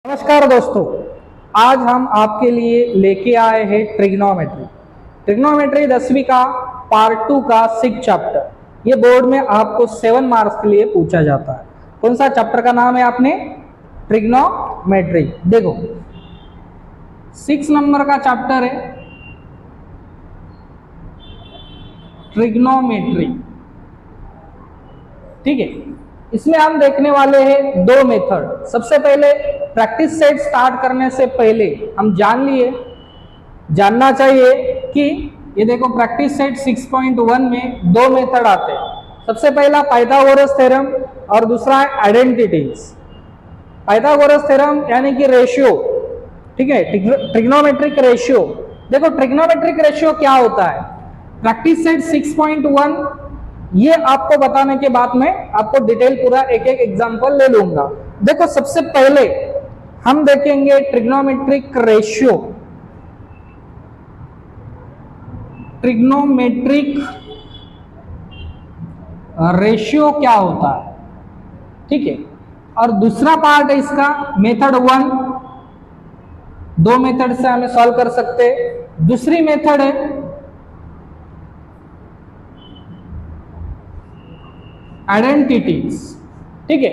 नमस्कार दोस्तों, आज हम आपके लिए लेके आए हैं ट्रिग्नोमेट्री। ट्रिग्नोमेट्री 10वीं का पार्ट 2 का 6 चैप्टर। ये बोर्ड में आपको 7 मार्क्स के लिए पूछा जाता है। कौन सा चैप्टर का नाम है आपने? ट्रिग्नोमेट्री। देखो 6 नंबर का चैप्टर है ट्रिग्नोमेट्री। ठीक है, इसमें हम देखने वाले हैं दो मेथड। सबसे पहले प्रैक्टिस सेट स्टार्ट करने से पहले हम जानना चाहिए कि ये देखो प्रैक्टिस सेट 6.1 में दो मेथड आते हैं। सबसे पहला पाइथागोरस थ्योरम और दूसरा है आइडेंटिटीज। पाइथागोरस थ्योरम यानी कि रेशियो, ठीक है, ट्रिग्नोमेट्रिक रेशियो। देखो ट्रिग्नोमेट्रिक रेशियो क्या होता है? प्रैक्टिस सेट 6.1 ये आपको बताने के बाद में आपको डिटेल पूरा एक एक एग्जांपल ले लूंगा। देखो सबसे पहले हम देखेंगे ट्रिग्नोमेट्रिक रेशियो। ट्रिग्नोमेट्रिक रेशियो क्या होता है, ठीक है। और दूसरा पार्ट है इसका मेथड 1। दो मेथड से हमें सॉल्व कर सकते हैं। दूसरी मेथड है आइडेंटिटीज, ठीक है,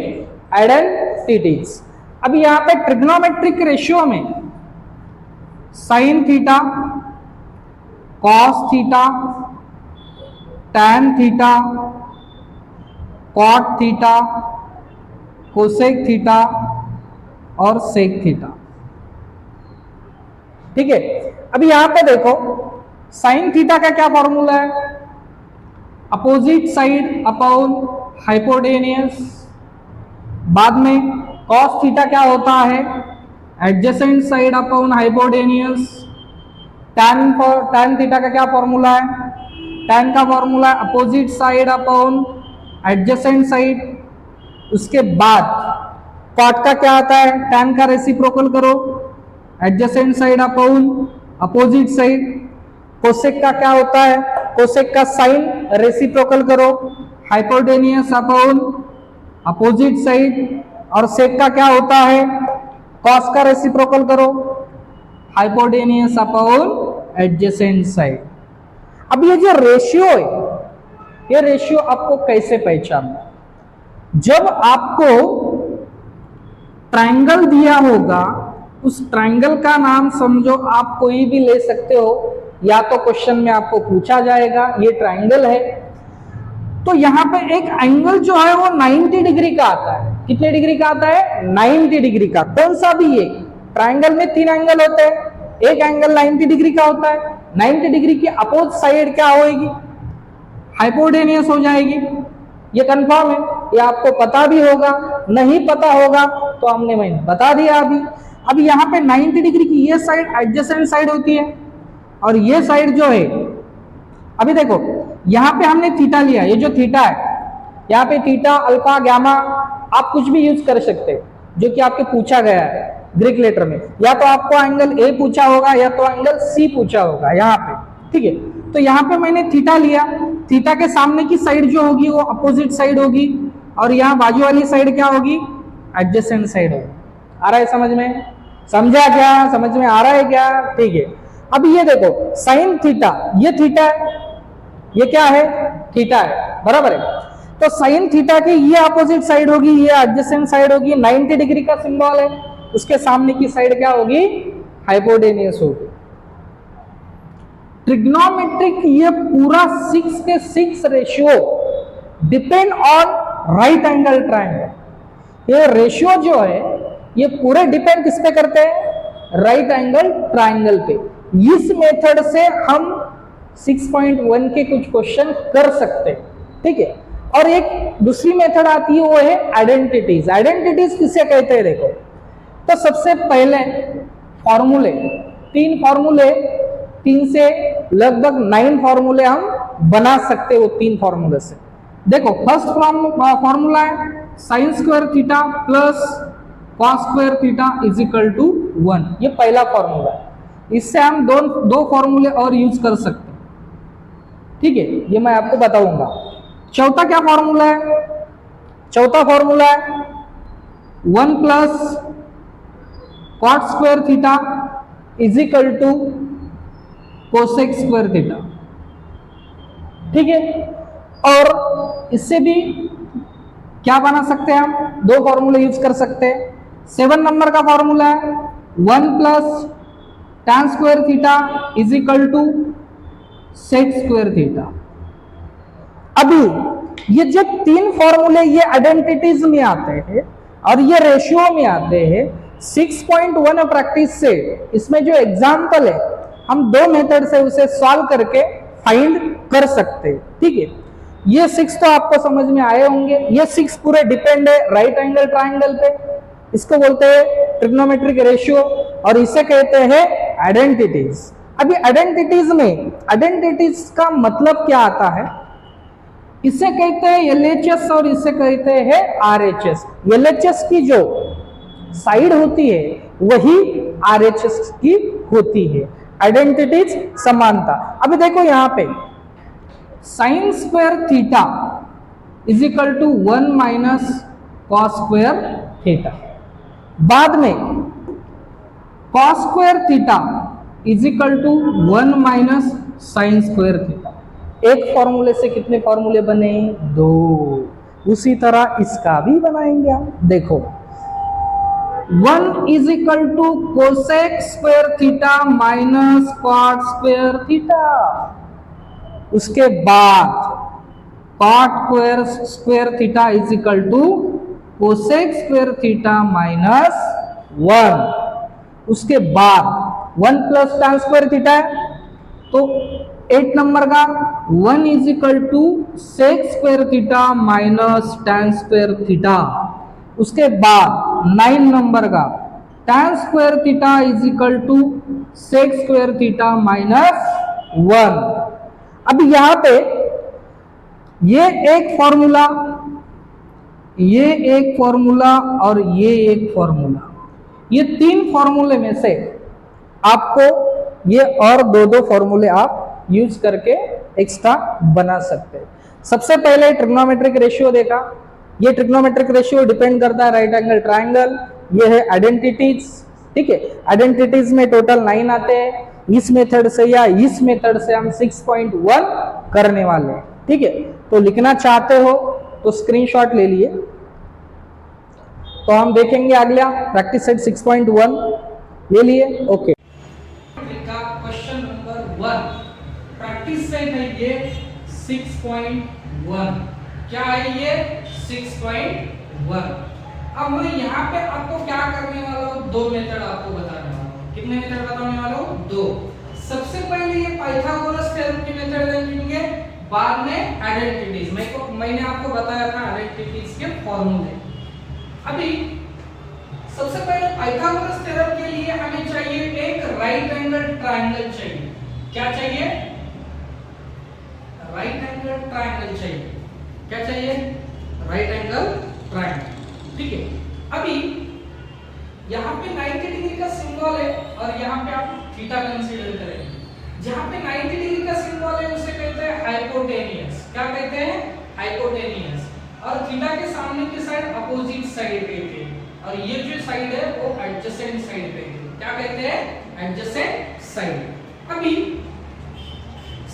आइडेंटिटीज। अब यहां पे ट्रिग्नोमेट्रिक रेशियो में sine theta, cos theta, tan theta, cot theta, cosec theta और सेक थीटा, ठीक है। अब यहां पे देखो साइन थीटा का क्या फॉर्मूला है? Opposite side upon hypotenuse. बाद में कॉस थीटा क्या होता है? Adjacent side upon hypotenuse. Tan theta का क्या फॉर्मूला है? टैन का फॉर्मूला है opposite side upon adjacent side. उसके बाद कॉट का क्या आता है? टैन का रेसिप्रोकल करो, adjacent side upon opposite side. Cosec का क्या होता है? कोसेक का साइन रेसिप्रोकल करो, हाइपोटेनियस अपॉन अपोजिट साइड। और सेक का क्या होता है? कॉस का रेसिप्रोकल करो, हाइपोटेनियस अपॉन एडजेसेंट साइड। अब ये जो रेशियो है, ये रेशियो आपको कैसे पहचानना? जब आपको ट्रायंगल दिया होगा, उस ट्रायंगल का नाम समझो आप कोई भी ले सकते हो, या तो क्वेश्चन में आपको पूछा जाएगा ये ट्रायंगल है, तो यहां पे एक एंगल जो है वो 90 डिग्री का आता है। कितने डिग्री का आता है? 90 डिग्री का। कौन सा भी ये ट्रायंगल में 3 एंगल होते हैं, एक एंगल 90 डिग्री का होता है। 90 डिग्री की अपोज साइड क्या होगी? हाइपोटेनियस हो जाएगी। ये कंफर्म है, ये आपको पता भी होगा। नहीं पता होगा तो मैंने बता दिया अभी। अब यहाँ पे 90 डिग्री की ये साइड एडजेसेंट साइड होती है, और ये साइड जो है, अभी देखो यहां पे हमने थीटा लिया। ये जो थीटा है, यहाँ पे थीटा, अल्फा, गामा आप कुछ भी यूज कर सकते हैं जो कि आपके पूछा गया है ग्रीक लेटर में। या तो आपको एंगल ए पूछा होगा या तो एंगल सी पूछा होगा यहाँ पे, ठीक है। तो यहाँ पे मैंने थीटा लिया। थीटा के सामने की साइड जो होगी वो अपोजिट साइड होगी, और यहाँ बाजू वाली साइड क्या होगी? एडजेसेंट साइड होगी। आ रहा है समझ में? समझा क्या? समझ में आ रहा है क्या? ठीक है। अब ये देखो साइन थीटा, ये थीटा है, ये क्या है? थीटा है, बराबर है। तो साइन थीटा की ये अपोजिट साइड होगी, ये एडजेसेंट साइड होगी। 90 डिग्री का सिंबल है, उसके सामने की साइड क्या होगी? हाइपोटेनियस होगी। ट्रिग्नोमेट्रिक ये पूरा 6 के 6 ratio depend on right angle triangle. ये रेशियो जो है ये पूरे डिपेंड किस पे करते हैं? राइट एंगल ट्रायंगल पे। इस मेथड से हम 6.1 के कुछ क्वेश्चन कर सकते हैं, ठीक है। और एक दूसरी मेथड आती है, वो है आइडेंटिटीज। आइडेंटिटीज किसे कहते हैं? देखो तो सबसे पहले फॉर्मूले, 3 फॉर्मूले, 3 से लगभग 9 फॉर्मूले हम बना सकते हैं वो 3 फॉर्मूले से। देखो फर्स्ट फॉर्मूला है sine square theta plus cos square theta is equal to 1। ये पहला फॉर्मूला है। इससे हम दो फॉर्मूले और यूज कर सकते हैं, ठीक है, ये मैं आपको बताऊंगा। चौथा क्या फॉर्मूला है? चौथा फॉर्मूला है 1 plus cot square theta is equal to cosec square theta, ठीक है। और इससे भी क्या बना सकते हैं, हम दो फॉर्मूले यूज कर सकते हैं। 7 नंबर का फॉर्मूला है 1 plus tan square theta is equal to sec square theta. अभी ये जो तीन फॉर्मूले ये आइडेंटिटीज में आते हैं और ये रेशियो में आते हैं। 6.1 प्रैक्टिस से इसमें जो एग्जाम्पल है हम दो मेथड से उसे सॉल्व करके फाइंड कर सकते हैं, ठीक है। ये 6 तो आपको समझ में आए होंगे। ये 6 पूरे डिपेंड है राइट एंगल ट्राइंगल पे, इसको बोलते हैं ट्रिग्नोमेट्रिक रेशियो और इसे कहते हैं आइडेंटिटीज। अभी आइडेंटिटीज में आइडेंटिटीज का मतलब क्या आता है, इसे कहते हैं LHS और इसे कहते हैं RHS। LHS की जो साइड होती है वही RHS की होती है, आइडेंटिटीज समानता। अभी देखो यहां पे sine square theta is equal to 1 minus cos square theta. बाद में cos square theta is equal to 1 minus sine square theta. एक फॉर्मूले से कितने फॉर्मूले बने, दो। उसी तरह इसका भी बनाएंगे हम। देखो 1 is equal to cosec square theta minus cot square theta. उसके बाद cot square theta is equal to cosec square theta minus 1। उसके बाद 1 प्लस tan स्क्वायर थीटा है तो 8 नंबर का 1 is equal to sec square theta minus tan square theta. उसके बाद 9 number का tan square theta is equal to sec square theta minus 1। अब यहां पे ये एक फॉर्मूला, ये एक फॉर्मूला और ये एक फॉर्मूला, ये तीन फॉर्मूले में से आपको ये और दो फॉर्मूले आप यूज करके एक्स्ट्रा बना सकते हैं। सबसे पहले ट्रिग्नोमेट्रिक रेशियो देखा। ये ट्रिग्नोमेट्रिक रेशियो डिपेंड करता है राइट एंगल ट्राइंगल। ये है आइडेंटिटीज, ठीक है। आइडेंटिटीज में टोटल 9 आते हैं। इस मेथड से या इस मेथड से हम 6.1 करने वाले हैं, ठीक है। तो लिखना चाहते हो तो स्क्रीनशॉट ले लिए। तो हम देखेंगे अगला प्रैक्टिस सेट 6.1 ले लिए, okay. Question number 1 practice set है ये 6.1। क्या है ये 6.1। अब मैं यहाँ पे आपको क्या करने वाला हूँ, दो मेथड आपको बताने वाला हूँ। कितने मेथड बताने वाला हूँ, दो। सबसे पहले ये पाइथागोरस थ्योरम की मेथड देखेंगे, बाद में आइडेंटिटीज। मैंने आपको बताया था आइडेंटिटीज के फॉर्मूले। अभी सबसे पहले पाइथागोरस थ्योरम के लिए हमें चाहिए एक राइट एंगल ट्रायंगल चाहिए। क्या चाहिए, राइट एंगल ट्रायंगल चाहिए। क्या चाहिए, राइट एंगल ट्रायंगल, ठीक है। अभी यहाँ पे 90 डिग्री का सिंबल है और यहाँ पे आप थीटा कंसीडर करेंगे। जहाँ पे 90 डिग्री का सिंबल है उसे कहते हैं हाइपोटेनियस। क्या कहते हैं, हाइपोटेनियस। और थीटा के सामने की साइड अपोजिट साइड कहते हैं और ये जो साइड है वो एडजेसेंट साइड कहते हैं। क्या कहते हैं, एडजेसेंट साइड। अभी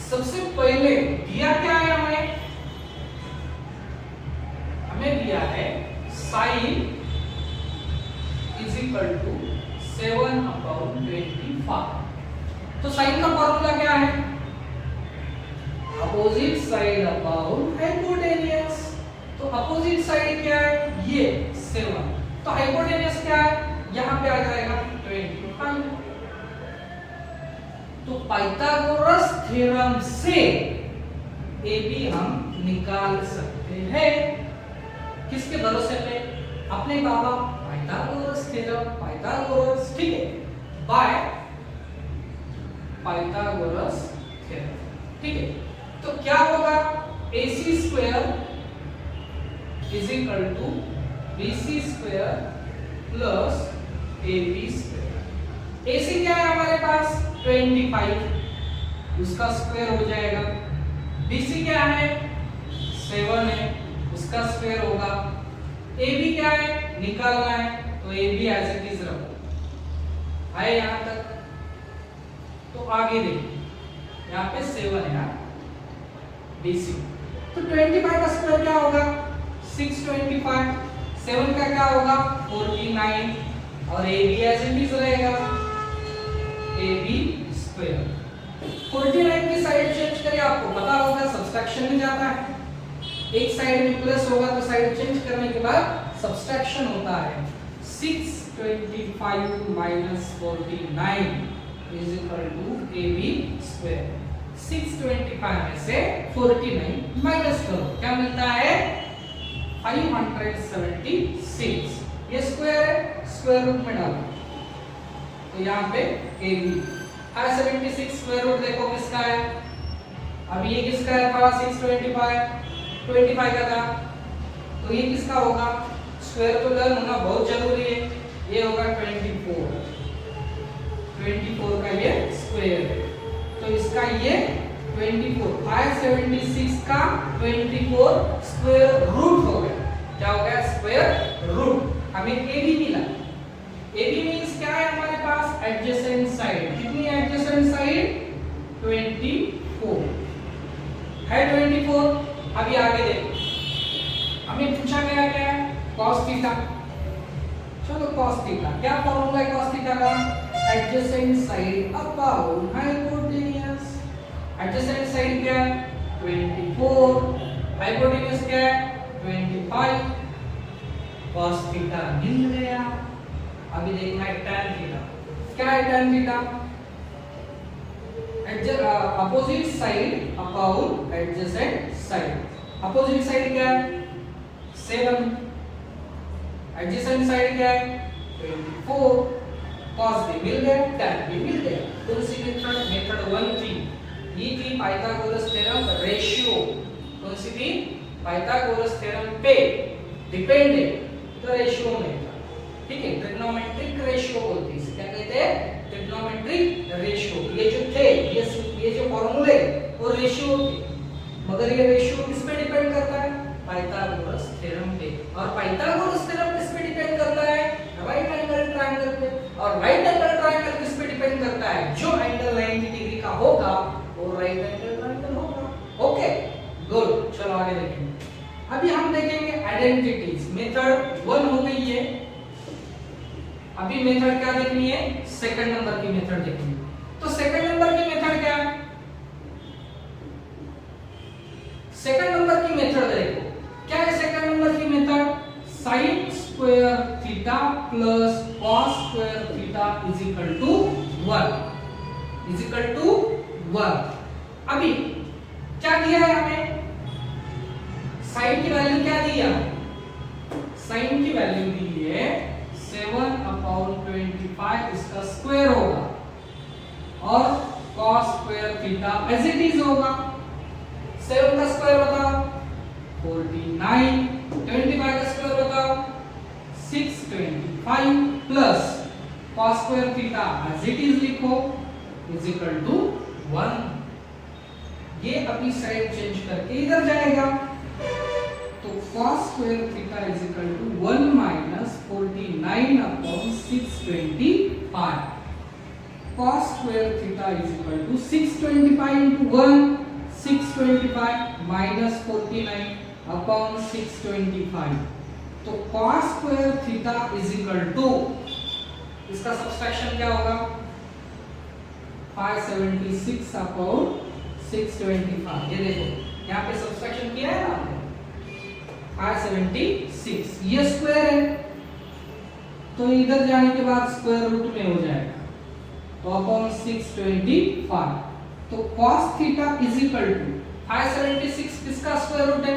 सबसे पहले दिया क्या है हमें दिया है साइन इज इक्वल टू 7/25। तो साइन का फॉर्मूला क्या है, अपोजिट साइड अपॉन हाइपोटेनियस। तो अपोजिट साइड क्या है, ये 7। तो हाइपोटेनियस क्या है, यहां पे आ जाएगा 25। तो पाइथागोरस थ्योरम से ए बी हम निकाल सकते हैं। किसके भरोसे पे, अपने बाबा पाइथागोरस थ्योरम, पाइथागोरस, ठीक है, बाय पाइथागोरस थ्योरम, ठीक है। तो क्या होगा, AC square is equal to BC square plus AB square. AC क्या है हमारे पास 25, उसका स्क्वायर हो जाएगा। BC क्या है 7 है, उसका स्क्वायर होगा। AB क्या है, निकालना है, तो AB एज इट इज रखो। आए यहां तक, तो आगे देखिए यहाँ पे 7 है BC। तो 25 का स्क्वायर क्या होगा 625, 7 का क्या होगा 49 और AB एज इट इज रहेगा AB स्क्वायर। 49 की साइड चेंज करिए, आपको पता होगा सब्सट्रैक्शन में जाता है, एक साइड में प्लस होगा तो साइड चेंज करने के बाद सब्सट्रैक्शन होता है। 625 minus 49 is equal to AB square। 625 में से 49 माइनस करो, क्या मिलता है 576। ये स्क्वायर है, स्क्वायर रूट में डालो, तो यहाँ पे AB 576 स्क्वायर रूट देखो किसका है, अब ये किसका है था 625, 25 का था, तो ये किसका होगा, स्क्वायर तो लर्न होना बहुत जरूरी है, ये होगा 24 का ये स्क्वायर है, तो इसका ये 24 576 का 24 स्क्वायर रूट हो गया, क्या हो गया स्क्वायर रूट। हमें AB मिला, AB मींस क्या है हमारे पास एडजेसेंट साइड, कितनी एडजेसेंट साइड 24 है 24। अभी आगे देखो, हमें पूछा गया क्या है cos थीटा, चलो cos थीटा क्या फॉर्मूला है cos थीटा का, adjacent side upon hypotenuse. Adjacent side क्या है 24, हाइपोटेन्यूज क्या है 25, cos थीटा मिल गया। अभी देखना है tan थीटा, क्या है tan theta, opposite side upon adjacent side. Opposite side क्या है 7, एडजेसेंट साइड क्या है 24, cos भी मिल गया tan भी मिल गया। कौन सी मेथड 1 थी, ये थी पाइथागोरस थ्योरम रेशियो, कौन सी थी पाइथागोरस थ्योरम पे डिपेंड है तो रेशियो में था, ठीक है, ट्रिग्नोमेट्रिक रेशियो बोलते हैं, क्या कहते हैं ट्रिग्नोमेट्रिक रेशियो। ये जो थे ये जो फॉर्मूले वो रेशियो थे, मगर ये रेशियो किस पे डिपेंड करता है पाइथागोरस थ्योरम पे, और पाइथागोरस थ्योरम किस पे डिपेंड करता है राइट एंगल ट्रायंगल पे, और राइट एंगल ट्रायंगल किस पे डिपेंड करता है जो एंगल 90 डिग्री का होगा वो राइट एंगल ट्रायंगल होगा। ओके गुड, चलो आगे देखेंगे। अभी हम देखेंगे आइडेंटिटीज, मेथड 1 हो गई है, अभी मेथड क्या देखनी है सेकंड नंबर की मेथड देखनी है। तो सेकंड नंबर की मेथड क्या है, सेकंड नंबर की मेथड देखो क्या है, सेकंड नंबर की method sin square theta plus cos square theta is equal to 1। अभी क्या दिया है हमें, sin की वैल्यू क्या दी है, sin की वैल्यू दी है 7/25, इसका स्क्वायर होगा, और cos square theta as it is होगा। 7 का स्क्वायर बताओ 49, 25 का स्क्वायर बताओ 625 plus cos square theta as it is लिखो इज इक्वल टू 1। ये अपनी साइड चेंज करके इधर जाएगा, तो cos square theta is equal to 1 minus 49/625। cos square theta is equal to 625 into 1 625 minus 49/625, तो cos square theta is equal to इसका subtraction क्या होगा 576/625। ये देखो यहाँ पे सब्सट्रैक्शन किया है ना आपने 576, ये स्क्वायर है तो इधर जाने के बाद स्क्वायर रूट में हो जाएगा, तो अपॉन 625, तो cos theta is equal to 576 किसका स्क्वायर रूट है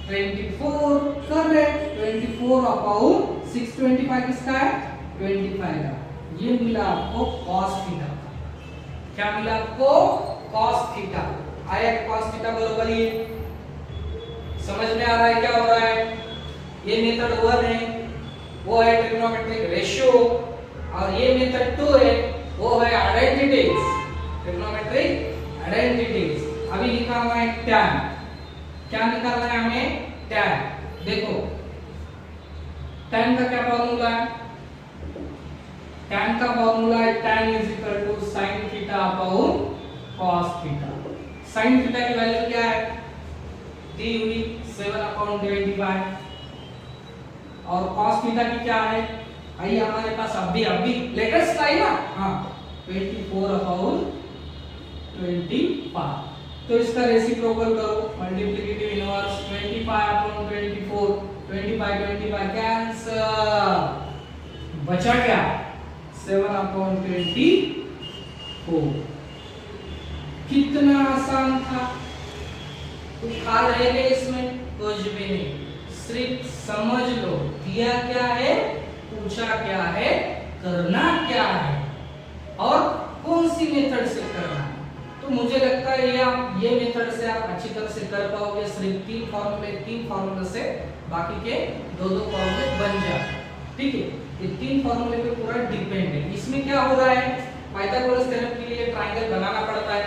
24, करेक्ट, 24/625 किसका है 25 का। ये मिला आपको cos थीटा, क्या मिला आपको cos थीटा। आया cos थीटा बराबर ये, समझ में आ रहा है क्या हो रहा है, ये मेथड 1 है वो है ट्रिग्नोमेट्रिक रेशियो, और ये मेथड 2 है वो है आइडेंटिटीज, ट्रिग्नोमेट्रिक आइडेंटिटीज। अभी लिखा हुआ है tan, क्या निकालना है हमें tan। देखो tan का क्या फॉर्मूला है tan का फॉर्मूला है tan is equal to sin theta upon cos theta. sin theta की वैल्यू क्या है, दी हुई 7/25 और cos थीटा की क्या है, आई हमारे पास अभी लेटेस्ट आई ना, हाँ 24/25। तो इसका रेसिप्रोकल करो, मल्टीप्लिकेटिव इनवर्स 25/24, 25 कैंसल, बचा क्या 7/24। कितना आसान था, कुछ खास रहेगा इसमें, कुछ भी नहीं, सिर्फ समझ लो दिया क्या है, पूछा क्या है, करना क्या है और कौन सी मेथड से करना है। तो मुझे लगता है ये मेथड से आप अच्छी तरह से कर पाओगे। सिर्फ तीन फॉर्मूले से बाकी के दो फॉर्मूले बन जाए। ठीक है, ये तीन फॉर्मूले पे पूरा डिपेंड है। इसमें क्या हो रहा है, पाइथागोरस थ्योरम के लिए ट्रायंगल बनाना पड़ता है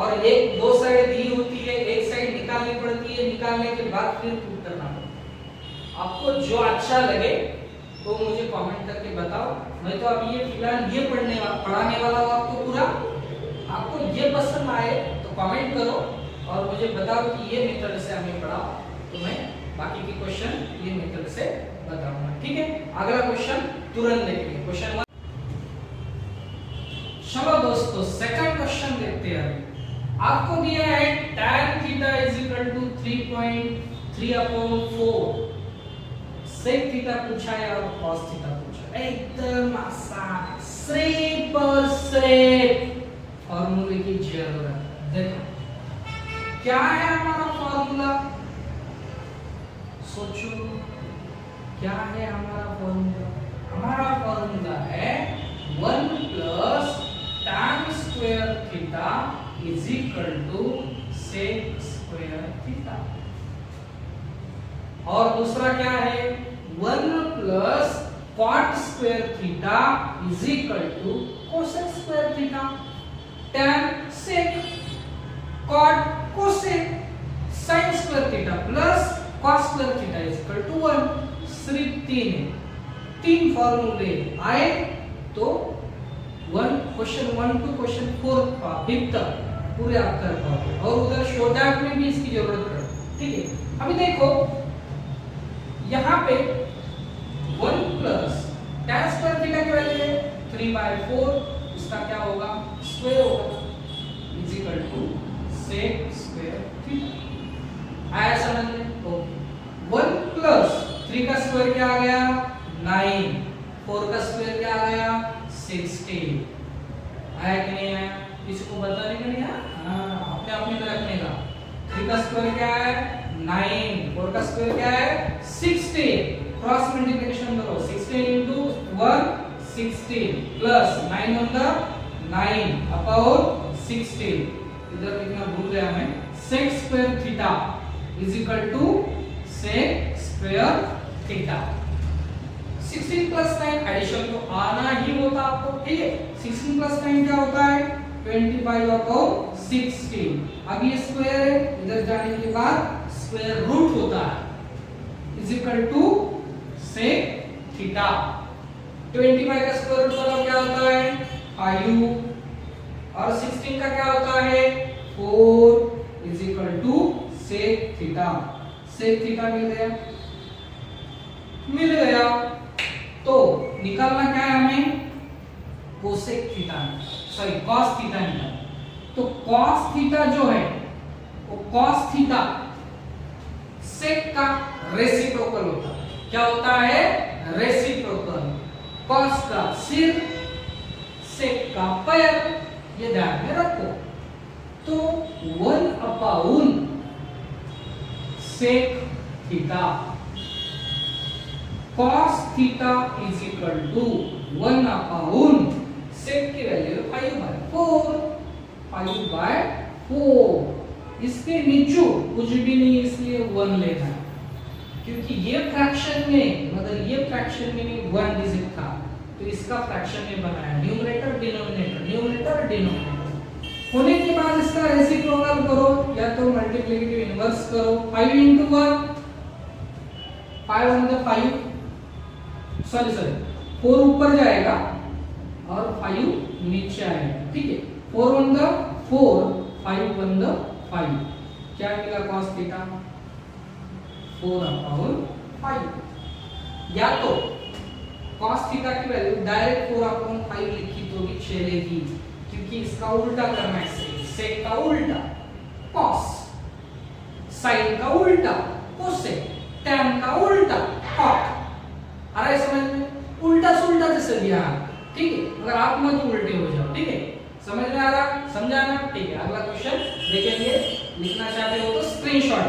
और एक दो साइड दी होती है, एक साइड निकालनी पड़ती है, निकालने के बाद फिर प्रूव करना पड़ता है। आपको जो अच्छा लगे तो मुझे कमेंट करके बताओ। मैं तो अभी ये फिलहाल ये पढ़ाने वाला हूँ आपको पूरा। आपको ये पसंद आए तो कमेंट करो और मुझे बताओ कि ये मेथड से हमें पढ़ाओ, तो मैं बाकी के क्वेश्चन ये मेथड से बताऊंगा। ठीक है, अगला क्वेश्चन तुरंत देखिए, क्वेश्चन 1। चलो दोस्तों सेकंड क्वेश्चन देखते हैं। आपको दिया है tan theta is equal to 3.3/4, sec theta पूछा है और cos थीटा पूछा है। एकदम आसान, सिर्फ और सिर्फ फॉर्मूले की जरूरत है। देखो क्या है हमारा फॉर्मूला, सोचो क्या है हमारा फॉर्मूला। हमारा फॉर्मूला है 1 plus tan square theta is equal to sec square theta. और दूसरा क्या है, 1 plus cot square theta is equal to cosec square theta. tan sec cot cosec sin square theta plus cos square theta is equal to 1। सिर्फ तीन फॉर्मूले आए तो question 1 to question 4 तक पूरे आप कर पाओगे और उधर शॉर्टकट में भी इसकी जरूरत पड़े। ठीक है, अभी देखो यहाँ पे 1 प्लस tan स्क्वायर थीटा की वैल्यू है 3/4, इसका क्या होगा, स्क्वायर होगा, is equal to sec square theta. आया समझ में? ओके, 1 प्लस 3 का स्क्वायर क्या आ गया 9, 4 का स्क्वायर क्या आ गया 16। आया कि नहीं आया, किसी को बताने का नहीं, अपने अपने में रखने का। 3 का स्क्वायर क्या है 9, 4 का स्क्वायर क्या है 16, क्रॉस मल्टीप्लिकेशन करो, 16 into 1 16 प्लस 9 on the 9 अपॉन 16, इधर लिखना भूल गया मैं, sec square theta is equal to sec square theta. 16 plus 9 addition तो आना ही होता आपको। ठीक है, 16 प्लस 9 क्या होता है 25/16। अब ये स्क्वायर है, इधर जाने के बाद स्क्वायर रूट होता है is equal to sec theta. 25 का स्क्वायर रूट वाला क्या होता है 5 और 16 का क्या होता है 4 is equal to sec theta. sec theta मिल गया तो निकालना क्या है हमें cosec theta, sorry cos theta निकालना। तो cos थीटा जो है वो cos थीटा sec का रेसिप्रोकल होता है। क्या होता है रेसिप्रोकल, cos का सिर sec का पैर, ये ध्यान में रखो। तो 1/sec theta cos theta is equal to 1/sec की वैल्यू 5/4, 5/4। इसके नीचे कुछ भी नहीं, इसलिए 1 लेना है क्योंकि ये फ्रैक्शन में, मतलब ये फ्रैक्शन में 1 डिजिट था तो इसका फ्रैक्शन में बनाया, न्यूमरेटर डिनोमिनेटर होने के बाद इसका रेसिप्रोकल करो या तो मल्टीप्लिकेटिव इनवर्स करो। 5 into 1 5 on the 5, सॉरी 4 ऊपर जाएगा और 5 नीचे आएगा, ठीक है। 4 1 द 4, 5 1 द 5, क्या मिला cos थीटा 4/5। या तो cos थीटा की वैल्यू डायरेक्ट 4/5 लिखी तो भी चलेगी, क्योंकि इसका उल्टा करना है, sec का उल्टा cos, sin का उल्टा cosec, tan का उल्टा cot। आ रहा है समझ में? उल्टा सुल्टा जैसे दिया, ठीक है, अगर आप मत उल्टे हो जाओ, ठीक है। समझ में आ रहा? समझाना, ठीक है। अगला क्वेश्चन देखेंगे, लिखना चाहते हो तो स्क्रीनशॉट